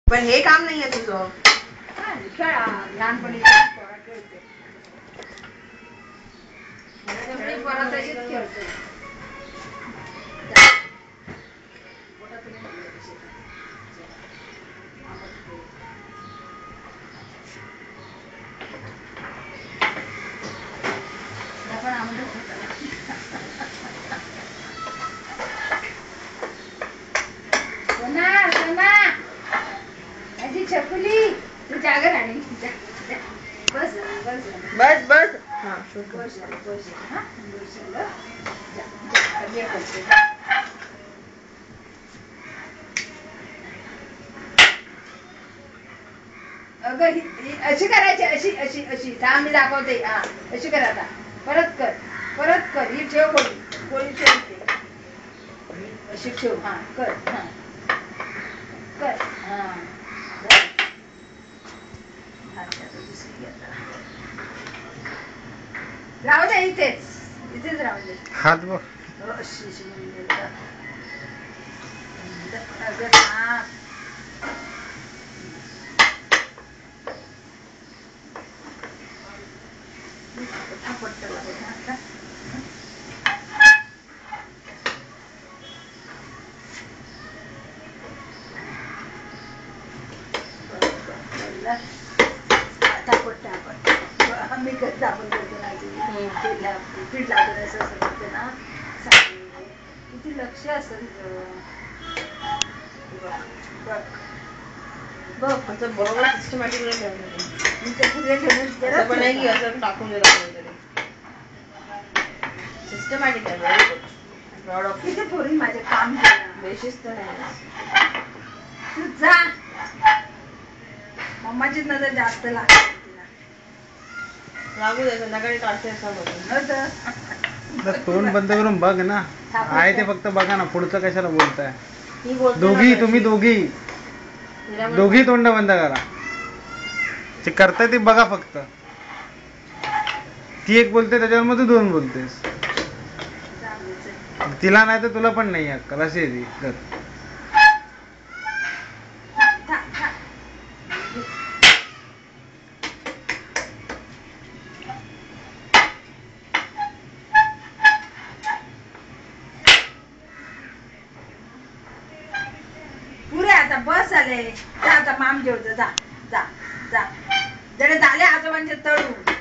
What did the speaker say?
पण हे काम नाहीये तुझं. खेळा लहानपणी खेळते. छकुली तू जागा राणी बस बस बस बस. हा बस बस हा बस अगं अशी करायची अशी अशी अशी मी दाखवते. हा अशी कर. आता परत कर ही ठेव कोळी ठेवते अशी ठेव. हा कर. हा कर. हा राहू दे इथेच राहू दे. हात बघ. मी करते आपण करतो ना पीठ लावतो असं करते ना. किती लक्ष असतं बघ बरोबर सिस्टमॅटिक ठेवणं पण नाही की असं टाकून दिलं सिस्टमॅटिक आहे. प्रॉड ऑफ किती पोरी माझे काम केलं. बेशिस्त नाही. तू जा. मम्माची नजर जास्त लागते तिला. लागू दे संध्याकाळी काढते असं तोंड बंद करून बघ ना. आहे ते फक्त बघा ना. पुढचं कशाला बोलताय. तुम्ही दोघी तोंड बंद करा. जे करताय ते बघा फक्त. ती एक बोलते त्याच्यावर मग तू दोन बोलतेस. तिला नाही तर तुला पण नाही अक्कल अशी आहे ती. कर. पुरे आता बस झाले. जा आता माम जेवतो. जा जा जा जडे झाले आजोबांचे तळू.